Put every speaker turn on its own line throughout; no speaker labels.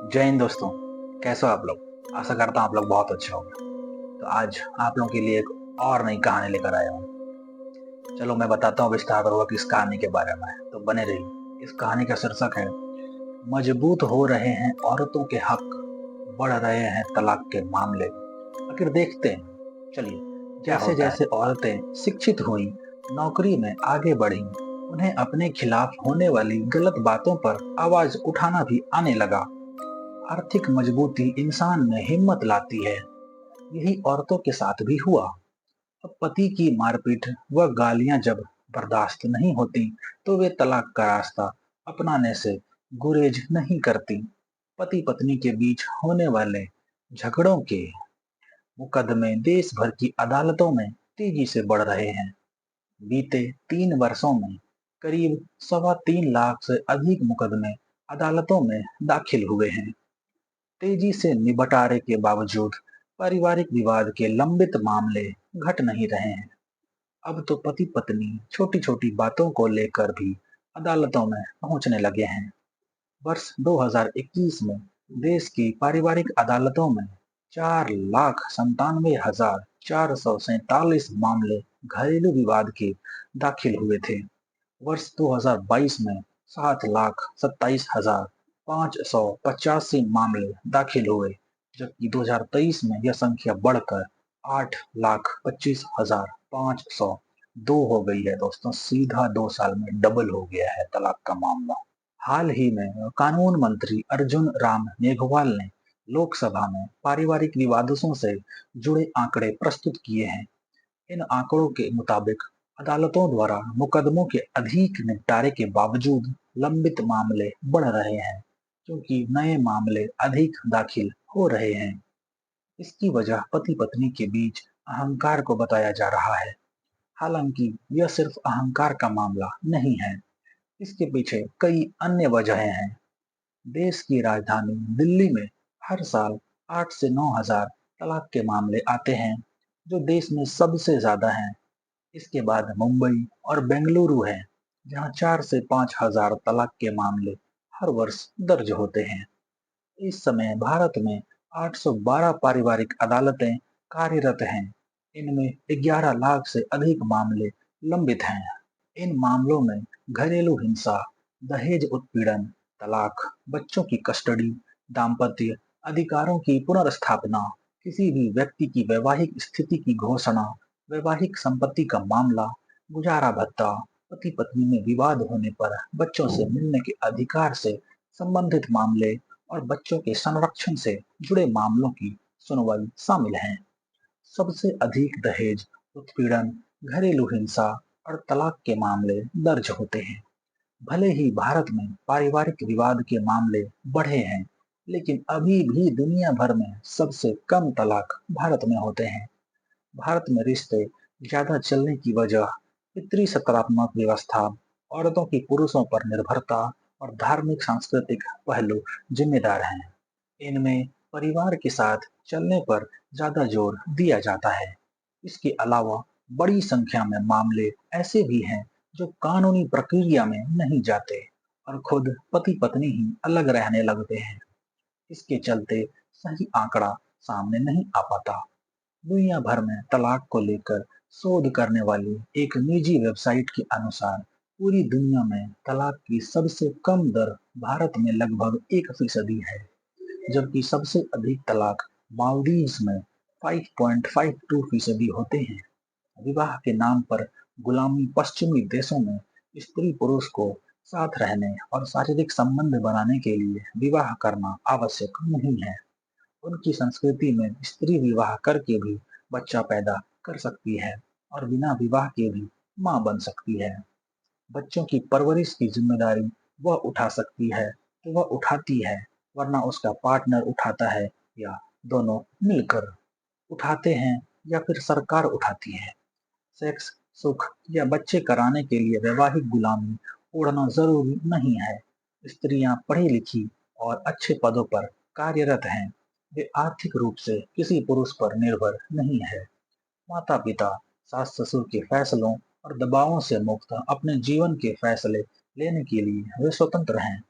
जय हिंद दोस्तों। कैसे हो आप लोग? आशा करता हूँ आप लोग बहुत अच्छे होंगे। तो आज आप लोगों के लिए एक और नई कहानी लेकर आया हूँ। चलो मैं बताता हूँ विस्तार पूर्वक इस कहानी के बारे में, तो बने रहिए। इस कहानी का शीर्षक है मजबूत हो रहे हैं औरतों के हक, बढ़ रहे हैं तलाक के मामले। आखिर देखते हैं, चलिए।
क्या
जैसे
होता है?
जैसे औरतें शिक्षित हुई, नौकरी में आगे बढ़ी, उन्हें अपने खिलाफ होने वाली गलत बातों पर आवाज उठाना भी आने लगा। आर्थिक मजबूती इंसान में हिम्मत लाती है। यही औरतों के साथ भी हुआ। अब पति की मारपीट व गालियां जब बर्दाश्त नहीं होती, तो वे तलाक का रास्ता अपनाने से गुरेज नहीं करती। पति पत्नी के बीच होने वाले झगड़ों के मुकदमे देश भर की अदालतों में तेजी से बढ़ रहे हैं। बीते 3 वर्षों में करीब 3.25 लाख से अधिक मुकदमे अदालतों में दाखिल हुए हैं। तेजी से निबटारे के बावजूद पारिवारिक विवाद के लंबित मामले घट नहीं रहे हैं। अब तो पति पत्नी छोटी छोटी बातों को लेकर भी अदालतों में पहुंचने लगे हैं। वर्ष 2021 में देश की पारिवारिक अदालतों में 4,97,447 मामले घरेलू विवाद के दाखिल हुए थे। वर्ष 2022 में 7,27,585 मामले दाखिल हुए, जबकि 2023 में यह संख्या बढ़कर 8,25,502 हो गई है। दोस्तों, सीधा 2 साल में डबल हो गया है तलाक का मामला। हाल ही में कानून मंत्री अर्जुन राम मेघवाल ने लोकसभा में पारिवारिक विवादों से जुड़े आंकड़े प्रस्तुत किए हैं। इन आंकड़ों के मुताबिक अदालतों द्वारा मुकदमों के अधिक निपटारे के बावजूद लंबित मामले बढ़ रहे हैं, क्योंकि नए मामले अधिक दाखिल हो रहे हैं। इसकी वजह पति पत्नी के बीच अहंकार को बताया जा रहा है। हालांकि यह सिर्फ अहंकार का मामला नहीं है, इसके पीछे कई अन्य वजहें हैं। देश की राजधानी दिल्ली में हर साल 8 से 9 हजार तलाक के मामले आते हैं, जो देश में सबसे ज्यादा हैं। इसके बाद मुंबई और बेंगलुरु है, जहां 4 से 5 हजार तलाक के मामले हर वर्ष दर्ज होते हैं। इस समय भारत में 812 पारिवारिक अदालतें कार्यरत हैं। इनमें 11 लाख से अधिक मामले लंबित हैं। इन मामलों में घरेलू हिंसा, दहेज उत्पीड़न, तलाक, बच्चों की कस्टडी, दाम्पत्य अधिकारों की पुनर्स्थापना, किसी भी व्यक्ति की वैवाहिक स्थिति की घोषणा, वैवाहिक संपत्ति का मामला, गुजारा भत्ता, पति पत्नी में विवाद होने पर बच्चों से मिलने के अधिकार से संबंधित मामले और बच्चों के संरक्षण से जुड़े मामलों की सुनवाई शामिल है। सबसे अधिक दहेज, उत्पीड़न, घरेलू हिंसा और तलाक के मामले दर्ज होते हैं। भले ही भारत में पारिवारिक विवाद के मामले बढ़े हैं, लेकिन अभी भी दुनिया भर में सबसे कम तलाक भारत में होते हैं। भारत में रिश्ते ज्यादा चलने की वजह पितृ सकारात्मक व्यवस्था, औरतों की पुरुषों पर निर्भरता और धार्मिक सांस्कृतिक पहलू जिम्मेदार हैं। इनमें परिवार के साथ चलने पर ज्यादा जोर दिया जाता है। इसके अलावा बड़ी संख्या में मामले ऐसे भी हैं जो कानूनी प्रक्रिया में नहीं जाते और खुद पति पत्नी ही अलग रहने लगते हैं। इसके चलते सही आंकड़ा सामने नहीं आ पाता। दुनिया भर में तलाक को लेकर शोध करने वाली एक निजी वेबसाइट के अनुसार पूरी दुनिया में तलाक की सबसे कम दर भारत में लगभग 1% है, जबकि सबसे अधिक तलाक मालदीव्स में 5.52% होते हैं। विवाह के नाम पर गुलामी पश्चिमी देशों में स्त्री पुरुष को साथ रहने और शारीरिक संबंध बनाने के लिए विवाह करना आवश्यक नहीं है। उनकी संस्कृति में स्त्री विवाह करके भी बच्चा पैदा कर सकती है और बिना विवाह के भी मां बन सकती है। बच्चों की परवरिश की जिम्मेदारी वह उठा सकती है तो वह उठाती है, वरना उसका पार्टनर उठाता है या दोनों मिलकर उठाते हैं या फिर सरकार उठाती है। सेक्स, सुख या बच्चे कराने के लिए वैवाहिक गुलामी ओढ़ना जरूरी नहीं है। स्त्रियां पढ़ी लिखी और अच्छे पदों पर कार्यरत हैं। वे आर्थिक रूप से किसी पुरुष पर निर्भर नहीं है। माता पिता, सास ससुर के फैसलों और दबावों से मुक्त अपने जीवन के फैसले लेने के लिए वे स्वतंत्र हैं।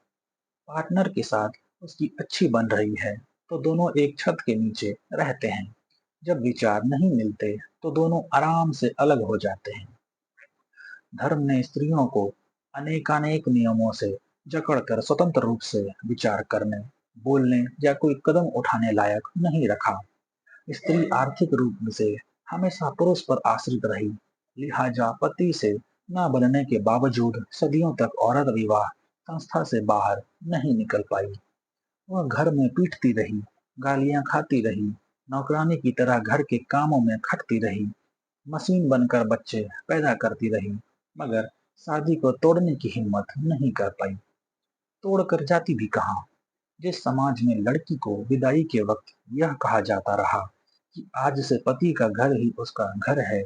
पार्टनर के साथ उसकी अच्छी बन रही है तो दोनों एक छत के नीचे रहते हैं। जब विचार नहीं मिलते तो दोनों आराम से अलग हो जाते हैं। धर्म ने स्त्रियों को अनेकानेक नियमों से जकड़कर स्वतंत्र रूप से विचार करने, बोलने या कोई कदम उठाने लायक नहीं रखा। स्त्री आर्थिक रूप से हमेशा पुरुष पर आश्रित रही, लिहाजा पति से न बनने के बावजूद सदियों तक औरत विवाह संस्था से बाहर नहीं निकल पाई। वह घर में पीटती रही, गालियां खाती रही, नौकरानी की तरह घर के कामों में खटती रही, मशीन बनकर बच्चे पैदा करती रही, मगर शादी को तोड़ने की हिम्मत नहीं कर पाई। तोड़कर जाती भी कहाँ। जिस समाज में लड़की को विदाई के वक्त यह कहा जाता रहा कि आज से पति का घर ही उसका घर है,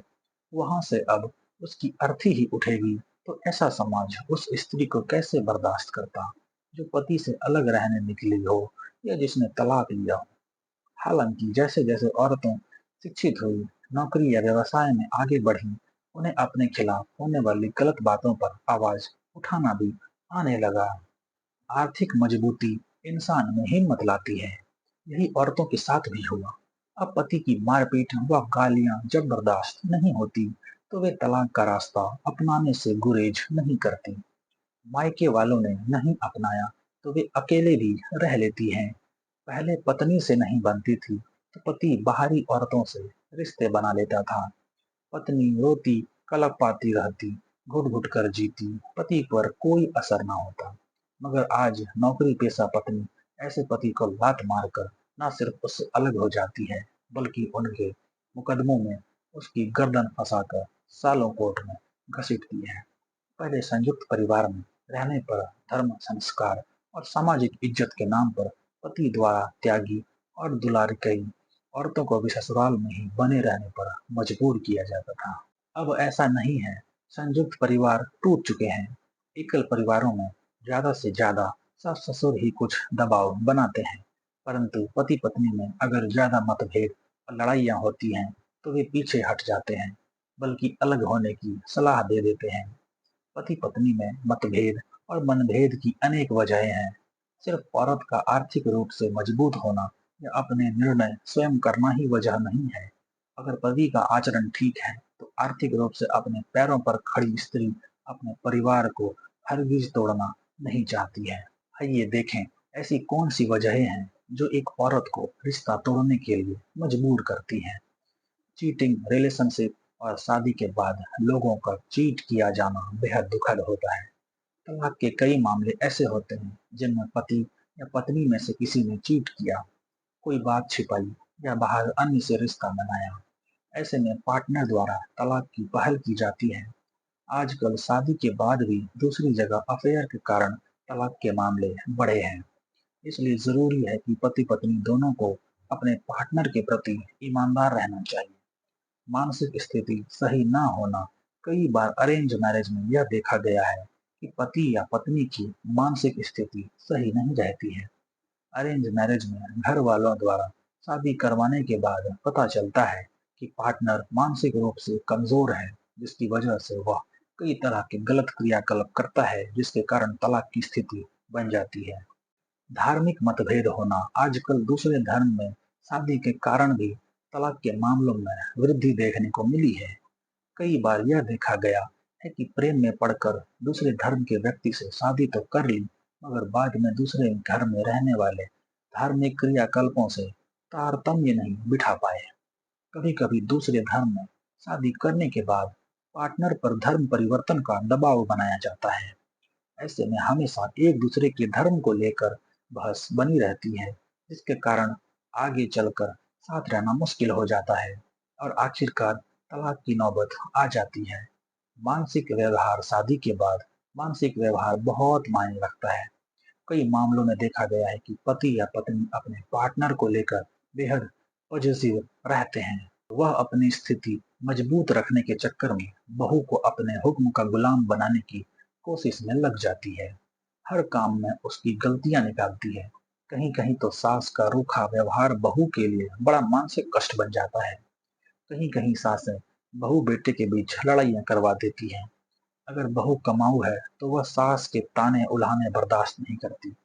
वहां से अब उसकी अर्थी ही उठेगी, तो ऐसा समाज उस स्त्री को कैसे बर्दाश्त करता जो पति से अलग रहने निकली हो या जिसने तलाक लिया हो। हालांकि जैसे जैसे औरतें शिक्षित हुई, नौकरी या व्यवसाय में आगे बढ़ी, उन्हें अपने खिलाफ होने वाली गलत बातों पर आवाज उठाना भी आने लगा। आर्थिक मजबूती इंसान में हिम्मत लाती है। यही औरतों के साथ भी हुआ। अब पति की मारपीट व गालियां जब बर्दाश्त नहीं होती तो वे तलाक का रास्ता अपनाने से गुरेज नहीं करती। मायके वालों ने नहीं अपनाया तो वे अकेले भी रह लेती हैं। पहले पत्नी से नहीं बनती थी तो पति बाहरी औरतों से रिश्ते बना लेता था। पत्नी रोती कलपाती रहती, घुट घुट कर जीती, पति पर कोई असर ना होता। मगर आज नौकरी पेशा पत्नी ऐसे पति को लात मारकर न सिर्फ उससे अलग हो जाती है, बल्कि उनके मुकदमों में उसकी गर्दन फंसाकर सालों कोर्ट में घसीटती है। पहले संयुक्त परिवार में रहने पर धर्म, संस्कार और सामाजिक इज्जत के नाम पर पति द्वारा त्यागी और दुलारी गई औरतों को भी ससुराल में ही बने रहने पर मजबूर किया जाता था। अब ऐसा नहीं है। संयुक्त परिवार टूट चुके हैं। एकल परिवारों में ज्यादा से ज्यादा सास ससुर ही कुछ दबाव बनाते हैं, परंतु पति पत्नी में अगर ज्यादा मतभेद और लड़ाइयाँ होती हैं तो वे पीछे हट जाते हैं, बल्कि अलग होने की सलाह दे देते हैं। पति पत्नी में मतभेद और मनभेद की अनेक वजहें हैं। सिर्फ औरत का आर्थिक रूप से मजबूत होना या अपने निर्णय स्वयं करना ही वजह नहीं है। अगर पति का आचरण ठीक है तो आर्थिक रूप से अपने पैरों पर खड़ी स्त्री अपने परिवार को हरगिज तोड़ना नहीं चाहती है। आइए देखें ऐसी कौन सी वजहें हैं जो एक औरत को रिश्ता तोड़ने के लिए मजबूर करती हैं। चीटिंग, रिलेशनशिप और शादी के बाद लोगों का चीट किया जाना बेहद दुखद होता है। तलाक के कई मामले ऐसे होते हैं जिनमें पति या पत्नी में से किसी ने चीट किया, कोई बात छिपाई या बाहर अन्य से रिश्ता बनाया। ऐसे में पार्टनर द्वारा तलाक की पहल की जाती है। आजकल शादी के बाद भी दूसरी जगह अफेयर के कारण तलाक के मामले बढ़े हैं। इसलिए जरूरी है कि पति पत्नी दोनों को अपने पार्टनर के प्रति ईमानदार रहना चाहिए। मानसिक स्थिति सही ना होना। कई बार अरेंज मैरिज में यह देखा गया है कि पति या पत्नी की मानसिक स्थिति सही नहीं रहती है। अरेंज मैरिज में घर वालों द्वारा शादी करवाने के बाद पता चलता है कि पार्टनर मानसिक रूप से कमजोर है, जिसकी वजह से वह कई तरह के गलत क्रियाकलाप करता है, जिसके कारण तलाक की स्थिति बन जाती है। धार्मिक मतभेद होना। आजकल दूसरे धर्म में शादी के कारण भी तलाक के मामलों में वृद्धि देखने को मिली है। कई बार यह देखा गया है कि प्रेम में पड़कर दूसरे धर्म के व्यक्ति से शादी तो कर ली, मगर बाद में दूसरे घर में रहने वाले धार्मिक क्रियाकल्पों से तारतम्य नहीं बिठा पाए। कभी कभी दूसरे धर्म में शादी करने के बाद पार्टनर पर धर्म परिवर्तन का दबाव बनाया जाता है। ऐसे में हमेशा एक दूसरे के धर्म को लेकर बहस बनी रहती है, जिसके कारण आगे चलकर साथ रहना मुश्किल हो जाता है और आखिरकार तलाक की नौबत आ जाती है। मानसिक व्यवहार। शादी के बाद मानसिक व्यवहार बहुत मायने रखता है। कई मामलों में देखा गया है कि पति या पत्नी अपने पार्टनर को लेकर बेहद पॉजिटिव रहते हैं। वह अपनी स्थिति मजबूत रखने के चक्कर में बहू को अपने हुक्म का गुलाम बनाने की कोशिश में लग जाती है। हर काम में उसकी गलतियां निकालती है। कहीं कहीं तो सास का रूखा व्यवहार बहू के लिए बड़ा मानसिक कष्ट बन जाता है। कहीं कहीं सासें बहू बेटे के बीच लड़ाइयां करवा देती हैं। अगर बहू कमाऊ है तो वह सास के ताने उल्हाने बर्दाश्त नहीं करती।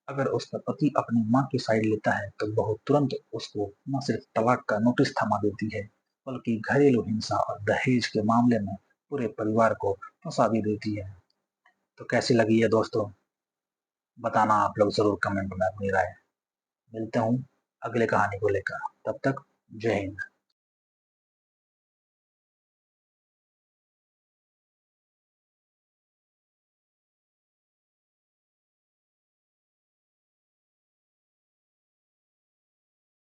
अगर उसका पति अपनी माँ की साइड लेता है तो बहू तुरंत उसको न सिर्फ तलाक का नोटिस थमा देती है, बल्कि घरेलू हिंसा और दहेज के मामले में पूरे परिवार को फंसा भी देती है। तो कैसी लगी है दोस्तों? बताना आप लोग ज़रूर कमेंट में अपनी राय। मिलता हूँ अगले कहानी को लेकर। तब तक जय हिंद।